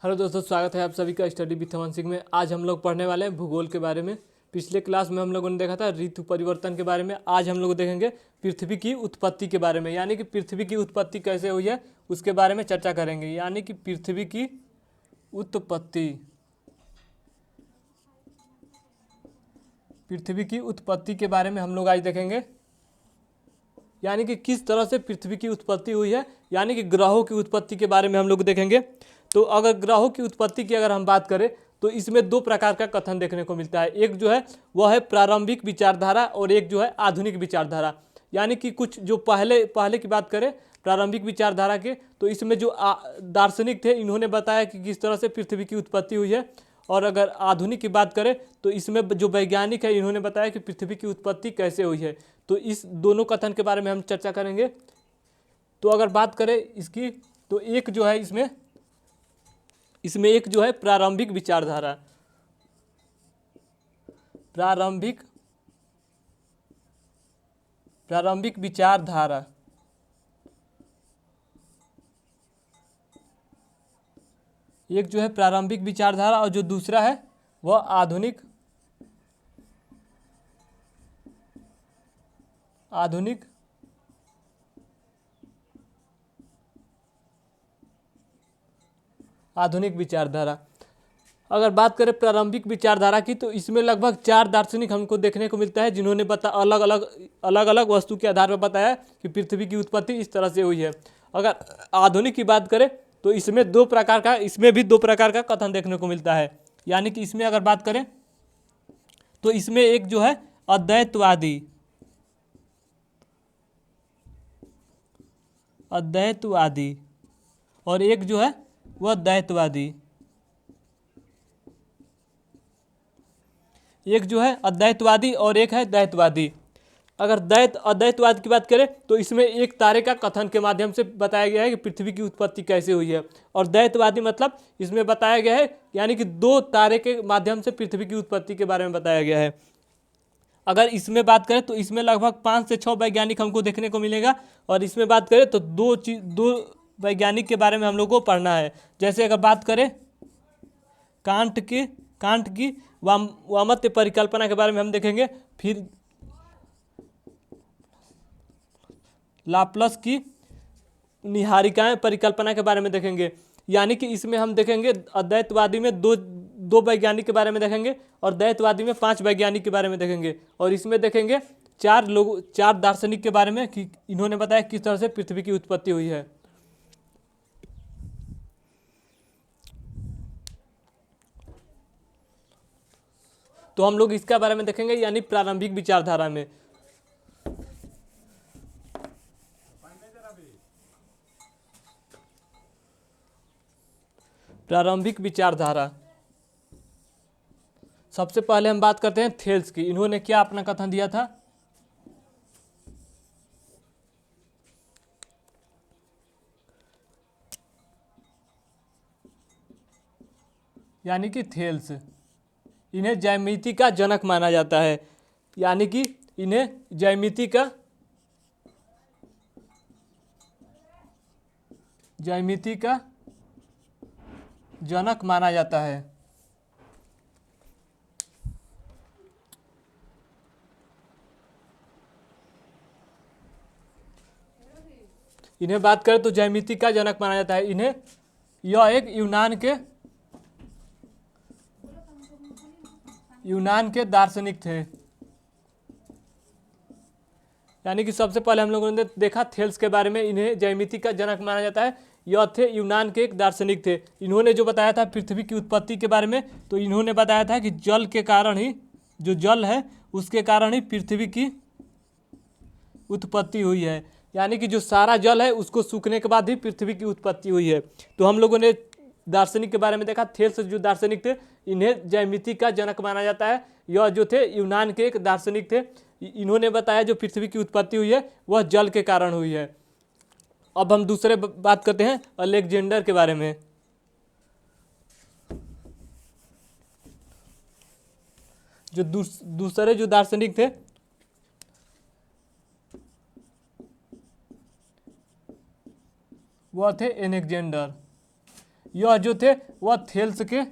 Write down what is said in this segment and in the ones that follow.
Hello दोस्तों, स्वागत है आप सभी का स्टडी विथ अमन सिंह में। आज हम लोग पढ़ने वाले हैं भूगोल के बारे में। पिछले क्लास में हम लोगों ने देखा था ऋतु परिवर्तन के बारे में। आज हम लोग देखेंगे पृथ्वी की उत्पत्ति के बारे में, यानी कि पृथ्वी की उत्पत्ति कैसे हुई है उसके बारे में चर्चा करेंगे। यानी कि पृथ्वी की उत्पत्ति, पृथ्वी की उत्पत्ति के बारे में हम लोग आज देखेंगे। यानी कि किस तरह से पृथ्वी की उत्पत्ति हुई है, यानी कि ग्रहों की उत्पत्ति के बारे में हम लोग देखेंगे। तो अगर ग्रहों की उत्पत्ति की अगर हम बात करें तो इसमें दो प्रकार का कथन देखने को मिलता है। एक जो है वह है प्रारंभिक विचारधारा और एक जो है आधुनिक विचारधारा। यानी कि कुछ जो पहले की बात करें प्रारंभिक विचारधारा के, तो इसमें जो दार्शनिक थे इन्होंने बताया कि किस तरह से पृथ्वी की उत्पत्ति हुई है। और अगर आधुनिक की बात करें तो इसमें जो वैज्ञानिक है इन्होंने बताया कि पृथ्वी की उत्पत्ति कैसे हुई है। तो इस दोनों कथन के बारे में हम चर्चा करेंगे। तो अगर बात करें इसकी, तो एक जो है इसमें एक जो है प्रारंभिक विचारधारा, प्रारंभिक विचारधारा, एक जो है प्रारंभिक विचारधारा और जो दूसरा है वह आधुनिक आधुनिक विचारधारा। अगर बात करें प्रारंभिक विचारधारा की तो इसमें लगभग 4 दार्शनिक हमको देखने को मिलता है जिन्होंने अलग अलग वस्तु के आधार पर बताया कि पृथ्वी की उत्पत्ति इस तरह से हुई है। अगर आधुनिक की बात करें तो इसमें भी दो प्रकार का कथन देखने को मिलता है। यानी कि इसमें अगर बात करें तो इसमें एक जो है अद्वैतवादी और एक जो है वह द्वैतवादी। एक जो है अद्वैतवादी और एक है द्वैतवादी। अगर अद्वैतवाद की बात करें तो इसमें एक तारे का कथन के माध्यम से बताया गया है कि पृथ्वी की उत्पत्ति कैसे हुई है। और द्वैतवादी मतलब इसमें बताया गया है यानी कि 2 तारे के माध्यम से पृथ्वी की उत्पत्ति के बारे में बताया गया है। अगर इसमें बात करें तो इसमें लगभग 5 से 6 वैज्ञानिक हमको देखने को मिलेगा। और इसमें बात करें तो दो वैज्ञानिक के बारे में हम लोग को पढ़ना है। जैसे अगर बात करें कांट की वामत्व परिकल्पना के बारे में हम देखेंगे। फिर लाप्लास की निहारिकाएं परिकल्पना के बारे में देखेंगे। यानी कि इसमें हम देखेंगे अद्वैतवादी में दो वैज्ञानिक के बारे में देखेंगे और द्वैतवादी में 5 वैज्ञानिक के बारे में देखेंगे। और इसमें देखेंगे 4 दार्शनिक के बारे में कि इन्होंने बताया किस तरह से पृथ्वी की उत्पत्ति हुई है। तो हम लोग इसके बारे में देखेंगे यानी प्रारंभिक विचारधारा में। प्रारंभिक विचारधारा, सबसे पहले हम बात करते हैं थेल्स की। इन्होंने क्या अपना कथन दिया था? यानी कि थेल्स, इन्हें ज्यामिति का जनक माना जाता है। यानी कि इन्हें ज्यामिति का जनक माना जाता है। इन्हें बात करें तो ज्यामिति का जनक माना जाता है। यह एक यूनान के दार्शनिक थे। यानी कि सबसे पहले हम लोगों ने देखा थेल्स के बारे में, इन्हें ज्यामिति का जनक माना जाता है। यह थे यूनान के एक दार्शनिक थे। इन्होंने जो बताया था पृथ्वी की उत्पत्ति के बारे में, तो इन्होंने बताया था कि जल के कारण ही, जो जल है उसके कारण ही पृथ्वी की उत्पत्ति हुई है। यानी कि जो सारा जल है उसको सूखने के बाद ही पृथ्वी की उत्पत्ति हुई है। तो हम लोगों ने दार्शनिक के बारे में देखा। थेल्स जो दार्शनिक थे इन्हें ज्यामिति का जनक माना जाता है। यह जो थे यूनान के एक दार्शनिक थे। इन्होंने बताया जो पृथ्वी की उत्पत्ति हुई है वह जल के कारण हुई है। अब हम दूसरे बात करते हैं अलेक्जेंडर के बारे में। जो दूसरे जो दार्शनिक थे वह थे एलेक्जेंडर। यह जो थे वह थेल्स के,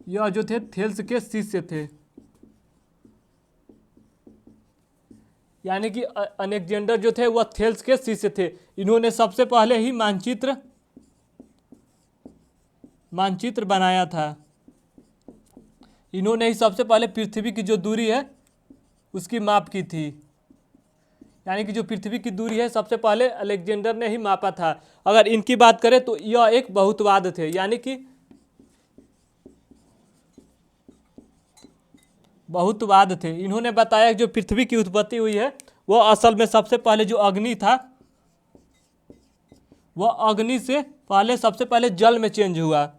यह जो थे थेल्स के शिष्य थे। यानी कि अलेक्जेंडर जो थे वह थेल्स के शिष्य थे। इन्होंने सबसे पहले ही मानचित्र बनाया था। इन्होंने ही सबसे पहले पृथ्वी की जो दूरी है उसकी माप की थी। यानी कि जो पृथ्वी की दूरी है सबसे पहले अलेक्जेंडर ने ही मापा था। अगर इनकी बात करें तो यह एक बहुतवाद थे, यानी कि बहुतवाद थे। इन्होंने बताया कि जो पृथ्वी की उत्पत्ति हुई है वह असल में सबसे पहले जो अग्नि था वह अग्नि से पहले सबसे पहले जल में चेंज हुआ।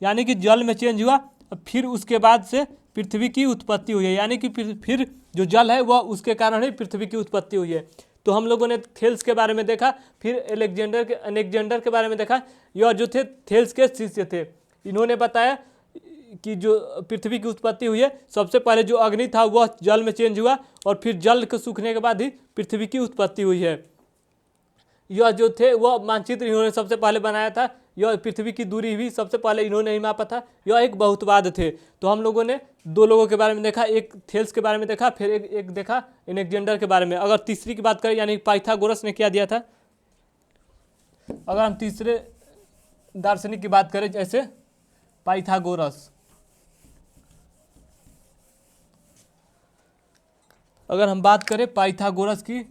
यानी कि जल में चेंज हुआ, फिर उसके बाद से पृथ्वी की उत्पत्ति हुई है। यानी कि फिर जो जल है वह उसके कारण ही पृथ्वी की उत्पत्ति हुई है। तो हम लोगों ने थेल्स के बारे में देखा, फिर अलेक्जेंडर के बारे में देखा। यह जो थे थेल्स के शिष्य थे। इन्होंने बताया कि जो पृथ्वी की उत्पत्ति हुई है सबसे पहले जो अग्नि था वह जल में चेंज हुआ और फिर जल के सूखने के बाद ही पृथ्वी की उत्पत्ति हुई है। यह जो थे वह मानचित्र इन्होंने सबसे पहले बनाया था। यह पृथ्वी की दूरी भी सबसे पहले इन्होंने ही मापा था। यह एक बहुतवाद थे। तो हम लोगों ने दो लोगों के बारे में देखा, एक थेल्स के बारे में देखा, फिर एक देखा अलेक्जेंडर के बारे में। अगर तीसरी की बात करें यानी पाइथागोरस ने क्या दिया था, अगर हम तीसरे दार्शनिक की बात करें जैसे पाइथागोरस, अगर हम बात करें पाइथागोरस की,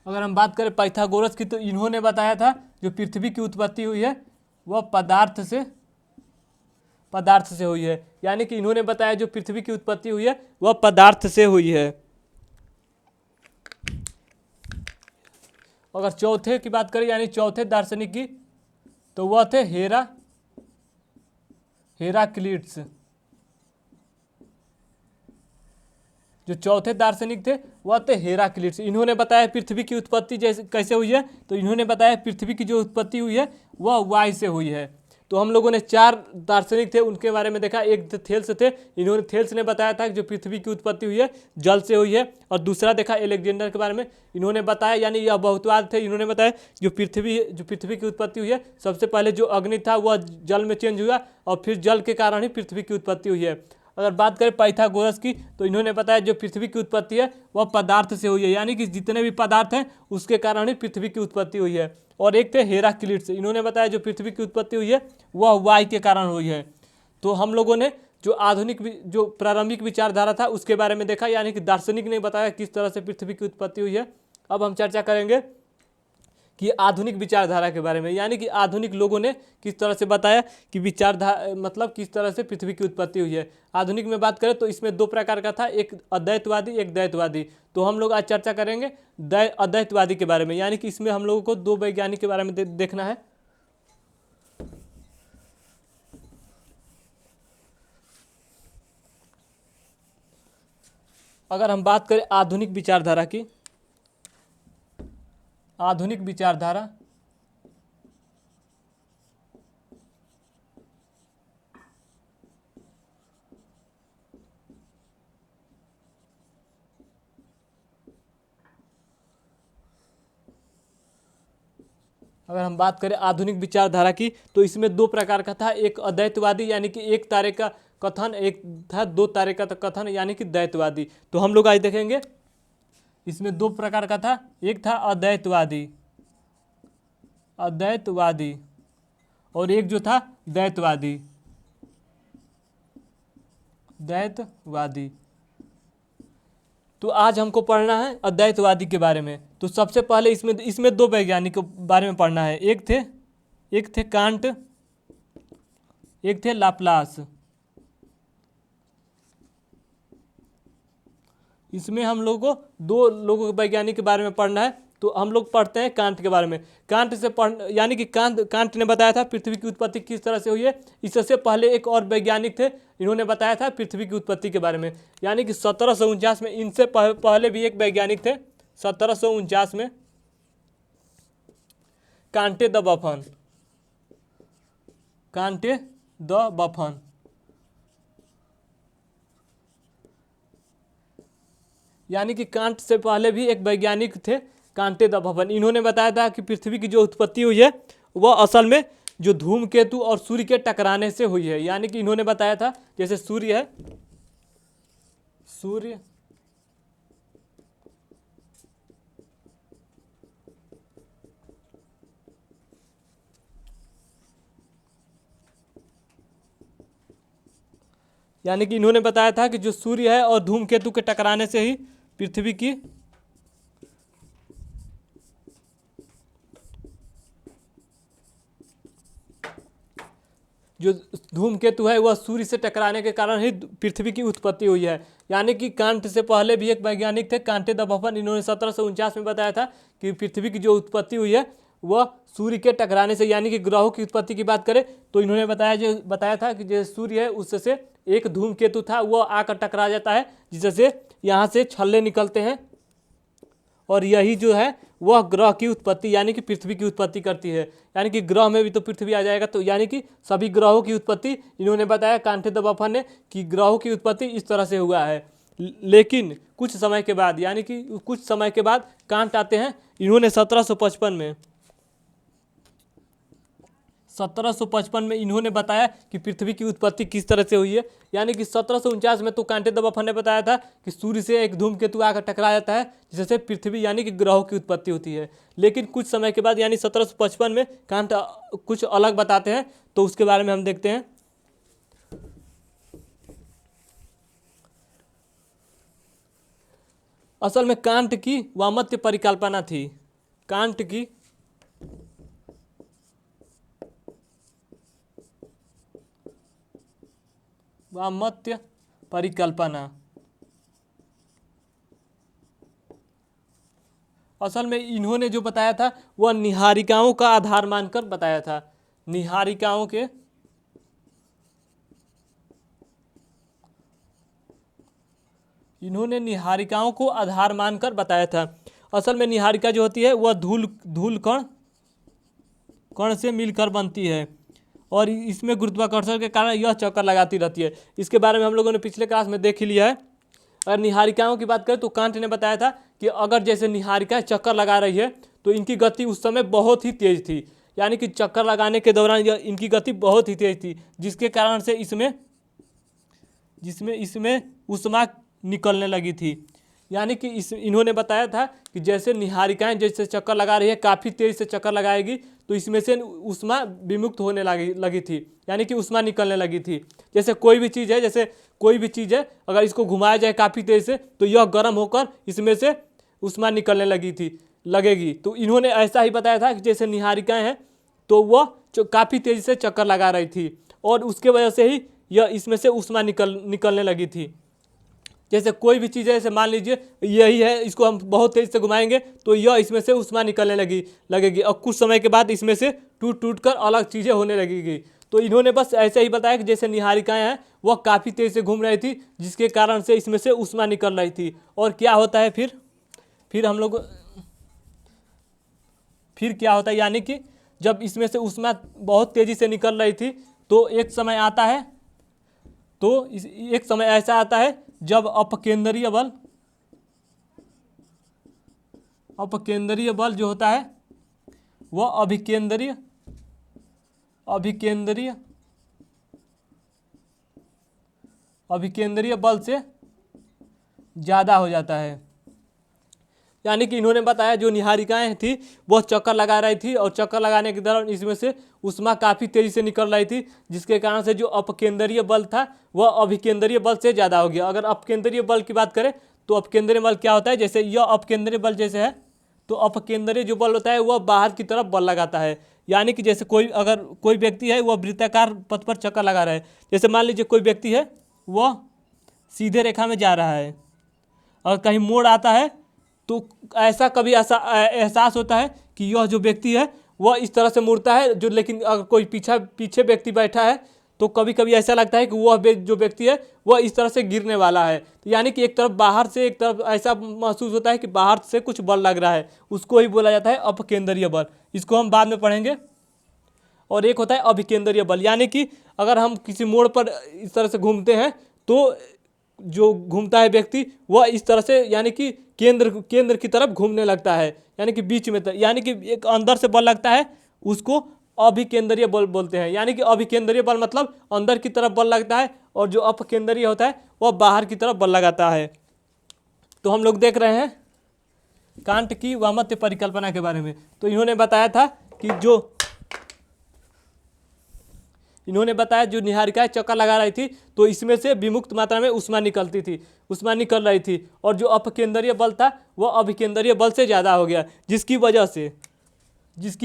अगर हम बात करें पाइथागोरस की तो इन्होंने बताया था जो पृथ्वी की उत्पत्ति हुई है वह पदार्थ से हुई है। यानी कि इन्होंने बताया जो पृथ्वी की उत्पत्ति हुई है वह पदार्थ से हुई है। अगर चौथे की बात करें यानी चौथे दार्शनिक की तो वह थे हेराक्लिट्स। जो चौथे दार्शनिक थे वह थे हेराक्लिट्स। इन्होंने बताया पृथ्वी की उत्पत्ति जैसे कैसे हुई है, तो इन्होंने बताया पृथ्वी की जो उत्पत्ति हुई है वह वायु से हुई है। तो हम लोगों ने चार दार्शनिक थे उनके बारे में देखा। एक थेल्स थे, इन्होंने थेल्स ने बताया था कि जो पृथ्वी की उत्पत्ति हुई है जल से हुई है। और दूसरा देखा अलेक्जेंडर के बारे में, इन्होंने बताया यानी यह बहुतवाद थे। इन्होंने बताया जो पृथ्वी की उत्पत्ति हुई है सबसे पहले जो अग्नि था वह जल में चेंज हुआ और फिर जल के कारण ही पृथ्वी की उत्पत्ति हुई है। अगर बात करें पाइथागोरस की तो इन्होंने बताया जो पृथ्वी की उत्पत्ति है वह पदार्थ से हुई है। यानी कि जितने भी पदार्थ हैं उसके कारण ही पृथ्वी की उत्पत्ति हुई है। और एक थे हेराक्लिट्स, इन्होंने बताया जो पृथ्वी की उत्पत्ति हुई है वह वायु के कारण हुई है। तो हम लोगों ने जो जो प्रारंभिक विचारधारा था उसके बारे में देखा, यानी कि दार्शनिक ने बताया किस तरह से पृथ्वी की उत्पत्ति हुई है। अब हम चर्चा करेंगे कि आधुनिक विचारधारा के बारे में, यानी कि आधुनिक लोगों ने किस तरह से बताया कि विचारधारा मतलब किस तरह से पृथ्वी की उत्पत्ति हुई है। आधुनिक में बात करें तो इसमें दो प्रकार का था, एक अद्वैतवादी एक द्वैतवादी। तो हम लोग आज चर्चा करेंगे अद्वैतवादी के बारे में, यानी कि इसमें हम लोगों को दो वैज्ञानिक के बारे में देखना है। अगर हम बात करें आधुनिक विचारधारा की, आधुनिक विचारधारा अगर हम बात करें आधुनिक विचारधारा की तो इसमें दो प्रकार का था, एक अद्वैतवादी यानी कि एक तारे का कथन, एक था दो तारे का कथन यानी कि द्वैतवादी। तो हम लोग आज देखेंगे इसमें दो प्रकार का था, एक था अद्वैतवादी और एक जो था द्वैतवादी। तो आज हमको पढ़ना है अद्वैतवादी के बारे में। तो सबसे पहले इसमें दो वैज्ञानिक के बारे में पढ़ना है, एक थे कांट, एक थे लाप्लास। इसमें हम लोगों को दो लोगों के वैज्ञानिक के बारे में पढ़ना है। तो हम लोग पढ़ते हैं कांट के बारे में। कांट से यानी कि कांट ने बताया था पृथ्वी की उत्पत्ति किस तरह से हुई है। इससे पहले एक और वैज्ञानिक थे, इन्होंने बताया था पृथ्वी की उत्पत्ति के बारे में, यानी कि 1749 में। इनसे पहले भी एक वैज्ञानिक थे 1749 में, कांटे द बफन। यानी कि कांट से पहले भी एक वैज्ञानिक थे कांटे द भवन। इन्होंने बताया था कि पृथ्वी की जो उत्पत्ति हुई है वह असल में जो धूमकेतु और सूर्य के टकराने से हुई है। यानी कि इन्होंने बताया था जैसे सूर्य है, सूर्य यानी कि इन्होंने बताया था कि जो सूर्य है और धूमकेतु के टकराने से ही पृथ्वी की जो धूमकेतु है वह सूर्य से टकराने के कारण ही पृथ्वी की उत्पत्ति हुई है। यानी कि कांट से पहले भी एक वैज्ञानिक थे कांटे द भवन। इन्होंने 1749 में बताया था कि पृथ्वी की जो उत्पत्ति हुई है वह सूर्य के टकराने से। यानी कि ग्रहों की उत्पत्ति की बात करें तो इन्होंने बताया था कि जो सूर्य है उससे एक धूमकेतु था वह आकर टकरा जाता है, जिससे यहाँ से छल्ले निकलते हैं और यही जो है वह ग्रह की उत्पत्ति यानी कि पृथ्वी की उत्पत्ति करती है। यानी कि ग्रह में भी तो पृथ्वी आ जाएगा, तो यानी कि सभी ग्रहों की उत्पत्ति इन्होंने बताया कांटे द भवन ने कि ग्रहों की उत्पत्ति इस तरह से हुआ है। लेकिन कुछ समय के बाद यानी कि कुछ समय के बाद कांट आते हैं। इन्होंने 1755 में इन्होंने बताया कि पृथ्वी की उत्पत्ति किस तरह से हुई है। यानी कि 1749 में तो कांटे द भवन ने बताया था कि सूर्य से एक धूमकेतु आकर टकरा जाता है जिससे पृथ्वी यानी कि ग्रहों की उत्पत्ति होती है। लेकिन कुछ समय के बाद यानी 1755 में कांट कुछ अलग बताते हैं, तो उसके बारे में हम देखते हैं। असल में कांट की वामत्य परिकल्पना थी। कांट की वामत्य परिकल्पना असल में इन्होंने जो बताया था वह निहारिकाओं का आधार मानकर बताया था। इन्होंने निहारिकाओं को आधार मानकर बताया था। असल में निहारिका जो होती है वह धूल कण से मिलकर बनती है और इसमें गुरुत्वाकर्षण के कारण यह चक्कर लगाती रहती है। इसके बारे में हम लोगों ने पिछले क्लास में देख ही लिया है। अगर निहारिकाओं की बात करें तो कांट ने बताया था कि अगर जैसे निहारिका चक्कर लगा रही है तो इनकी गति उस समय बहुत ही तेज थी। यानी कि चक्कर लगाने के दौरान इनकी गति बहुत ही तेज थी, जिसके कारण से इसमें ऊष्मा निकलने लगी थी। यानी कि इन्होंने बताया था कि जैसे निहारिकाएं जैसे चक्कर लगा रही है, काफ़ी तेज से चक्कर लगाएगी तो इसमें से ऊष्मा विमुक्त होने लगी थी, यानी कि ऊष्मा निकलने लगी थी। जैसे कोई भी चीज़ है अगर इसको घुमाया जाए काफ़ी तेज से तो यह गर्म होकर इसमें से ऊष्मा निकलने लगेगी। तो इन्होंने ऐसा ही बताया था कि जैसे निहारिकाएँ हैं तो वह काफ़ी तेज़ी से चक्कर लगा रही थी और उसके वजह से ही यह इसमें से ऊष्मा निकलने लगी थी। जैसे कोई भी चीज़ है, जैसे मान लीजिए यही है, इसको हम बहुत तेज़ से घुमाएंगे तो यह इसमें से ऊष्मा निकलने लगेगी और कुछ समय के बाद इसमें से टूट कर अलग चीज़ें होने लगेगी। तो इन्होंने बस ऐसे ही बताया कि जैसे निहारिकाएं हैं वह काफ़ी तेज़ से घूम रही थी, जिसके कारण से इसमें से ऊष्मा निकल रही थी। और क्या होता है फिर क्या होता है, यानी कि जब इसमें से ऊष्मा बहुत तेज़ी से निकल रही थी तो एक समय ऐसा आता है जब अपकेंद्रीय बल जो होता है वह अभिकेंद्रीय बल से ज़्यादा हो जाता है। यानी कि इन्होंने बताया जो निहारिकाएं थी वह चक्कर लगा रही थी और चक्कर लगाने के दौरान इसमें से ऊष्मा काफ़ी तेज़ी से निकल रही थी, जिसके कारण से जो अपकेंद्रीय बल था वह अभिकेंद्रीय बल से ज़्यादा हो गया। अगर अपकेंद्रीय बल की बात करें तो अपकेंद्रीय बल क्या होता है, जैसे यह अपकेंद्रीय बल जैसे है तो अपकेंद्रीय जो बल होता है वह बाहर की तरफ बल लगाता है। यानी कि जैसे कोई व्यक्ति है वह वृत्ताकार पथ पर चक्कर लगा रहा है। जैसे मान लीजिए कोई व्यक्ति है वह सीधे रेखा में जा रहा है और कहीं मोड़ आता है तो कभी ऐसा एहसास होता है कि यह जो व्यक्ति है वह इस तरह से मुड़ता है लेकिन अगर कोई पीछे व्यक्ति बैठा है तो कभी कभी ऐसा लगता है कि वह जो व्यक्ति है वह इस तरह से गिरने वाला है। तो यानी कि एक तरफ ऐसा महसूस होता है कि बाहर से कुछ बल लग रहा है, उसको ही बोला जाता है अपकेंद्रीय बल। इसको हम बाद में पढ़ेंगे। और एक होता है अभिकेंद्रीय बल, यानी कि अगर हम किसी मोड़ पर इस तरह से घूमते हैं तो जो घूमता है व्यक्ति वह इस तरह से यानी कि केंद्र की तरफ घूमने लगता है, यानी कि बीच में यानी कि एक अंदर से बल लगता है, उसको अभिकेंद्रीय बल बोलते हैं। यानी कि अभिकेंद्रीय बल मतलब अंदर की तरफ बल लगता है, और जो अपकेंद्रीय होता है वह बाहर की तरफ बल लगाता है। तो हम लोग देख रहे हैं कांट की वामत्व परिकल्पना के बारे में। तो इन्होंने बताया था कि इन्होंने बताया जो निहारिकाएं चक्कर लगा रही थी तो इसमें से विमुक्त मात्रा में ऊष्मा निकलती थी, ऊष्मा निकल रही थी, और जो अपकेंद्रीय बल था वह अभिकेंद्रीय बल से ज़्यादा हो गया, जिसकी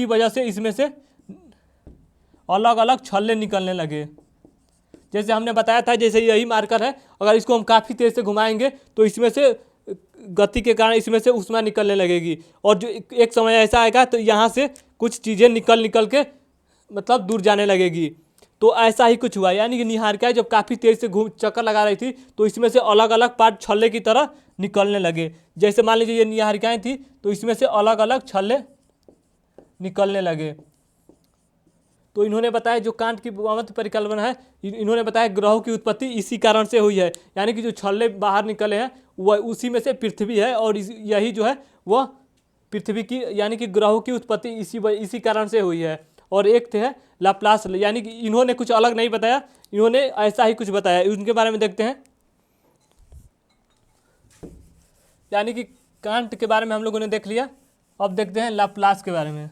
वजह से इसमें से अलग अलग छल्ले निकलने लगे। जैसे हमने बताया था, जैसे यही मार्कर है, अगर इसको हम काफ़ी तेज़ से घुमाएंगे तो इसमें से गति के कारण इसमें से ऊष्मा निकलने लगेगी, और जो एक समय ऐसा आएगा तो यहाँ से कुछ चीज़ें निकल के मतलब दूर जाने लगेगी। तो ऐसा ही कुछ हुआ, यानी कि निहारिकाएं जब काफ़ी तेज़ से चक्कर लगा रही थी तो इसमें से अलग अलग पार्ट छल्ले की तरह निकलने लगे। जैसे मान लीजिए ये निहारिकाएं थी तो इसमें से अलग अलग छल्ले निकलने लगे। तो इन्होंने बताया जो कांट की वामत्व परिकल्पना है, इन्होंने बताया ग्रहों की उत्पत्ति इसी कारण से हुई है, यानी कि जो छल्ले बाहर निकले हैं वह उसी में से पृथ्वी है, और यही जो है वह पृथ्वी की यानी कि ग्रहों की उत्पत्ति इसी कारण से हुई है। और एक थे लाप्लास, यानी कि इन्होंने कुछ अलग नहीं बताया, इन्होंने ऐसा ही कुछ बताया, उनके बारे में देखते हैं। यानी कि कांट के बारे में हम लोगों ने देख लिया, अब देखते हैं लाप्लास के बारे में।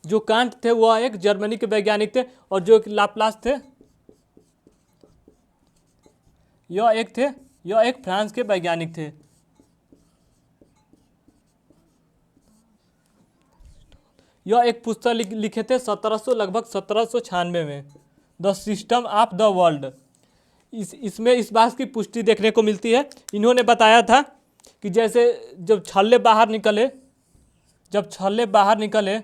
जो कांट थे वह एक जर्मनी के वैज्ञानिक थे, और जो लाप्लास थे यह एक फ्रांस के वैज्ञानिक थे। यह एक पुस्तक लिखे थे लगभग 1796 में, the system of the world. इसमें इस बात की पुष्टि देखने को मिलती है। इन्होंने बताया था कि जैसे जब छल्ले बाहर निकले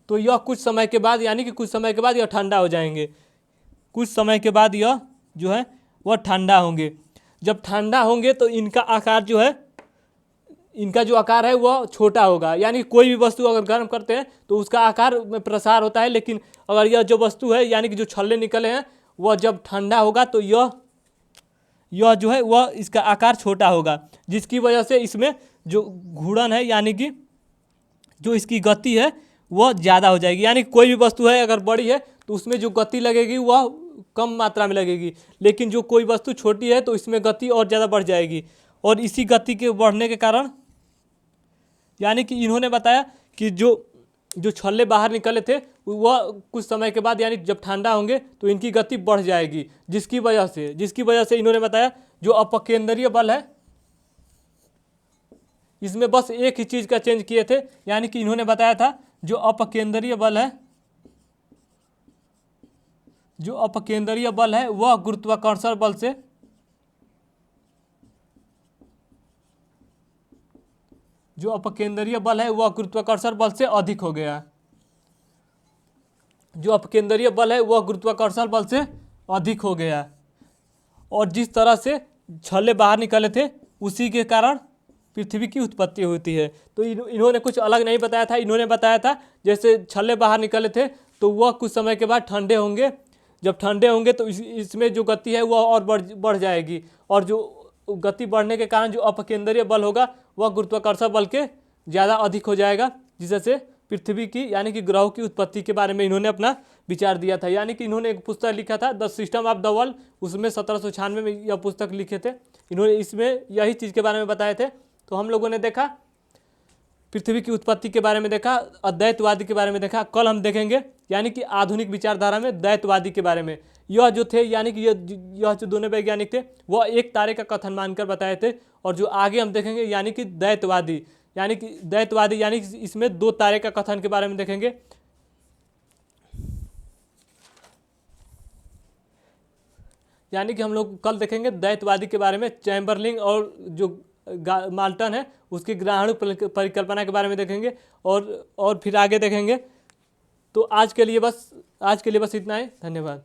तो यह कुछ समय के बाद यह ठंडा हो जाएंगे, कुछ समय के बाद यह जो है वह ठंडा होंगे। जब ठंडा होंगे तो इनका जो आकार है वह छोटा होगा, यानी कोई भी वस्तु अगर गर्म करते हैं तो उसका आकार में प्रसार होता है, लेकिन अगर यह जो वस्तु है यानी कि जो छल्ले निकले हैं वह जब ठंडा होगा तो यह जो है वह इसका आकार छोटा होगा, जिसकी वजह से इसमें जो घूर्णन है यानी कि जो इसकी गति है वह ज़्यादा हो जाएगी। यानी कोई भी वस्तु है अगर बड़ी है तो उसमें जो गति लगेगी वह कम मात्रा में लगेगी, लेकिन जो कोई वस्तु छोटी है तो इसमें गति और ज़्यादा बढ़ जाएगी। और इसी गति के बढ़ने के कारण यानी कि इन्होंने बताया कि जो छल्ले बाहर निकले थे वह कुछ समय के बाद यानी जब ठंडा होंगे तो इनकी गति बढ़ जाएगी, जिसकी वजह से इन्होंने बताया जो अपकेंद्रीय बल है इसमें बस एक ही चीज़ का चेंज किए थे, यानी कि इन्होंने बताया था जो अपकेंद्रीय बल है वह गुरुत्वाकर्षण बल से अधिक हो गया। और जिस तरह से छल्ले बाहर निकले थे उसी के कारण पृथ्वी की उत्पत्ति होती है। तो इन्होंने कुछ अलग नहीं बताया था, इन्होंने बताया था जैसे छल्ले बाहर निकले थे तो वह कुछ समय के बाद ठंडे होंगे, जब ठंडे होंगे तो इसमें जो गति है वह और बढ़ जाएगी, और जो गति बढ़ने के कारण जो अपकेंद्रीय बल होगा वह गुरुत्वाकर्षण बल के ज़्यादा अधिक हो जाएगा, जिससे पृथ्वी की यानी कि ग्रहों की उत्पत्ति के बारे में इन्होंने अपना विचार दिया था। यानी कि इन्होंने एक पुस्तक लिखा था the system of the world, उसमें 1796 में यह पुस्तक लिखे थे। इन्होंने इसमें यही चीज़ के बारे में बताए थे। तो हम लोगों ने देखा पृथ्वी की उत्पत्ति के बारे में देखा, अद्वैतवादी के बारे में देखा। कल हम देखेंगे यानी कि आधुनिक विचारधारा में द्वैतवादी के बारे में। यह जो थे यानी कि यह जो दोनों वैज्ञानिक थे वह एक तारे का कथन मानकर बताए थे, और जो आगे हम देखेंगे यानी कि द्वैतवादी यानी कि इसमें 2 तारे का कथन के बारे में देखेंगे। यानी कि हम लोग कल देखेंगे द्वैतवादी के बारे में, चैम्बरलिन और जो माल्टन है उसकी ग्रहाणु परिकल्पना के बारे में देखेंगे, और फिर आगे देखेंगे। तो आज के लिए बस इतना ही। धन्यवाद।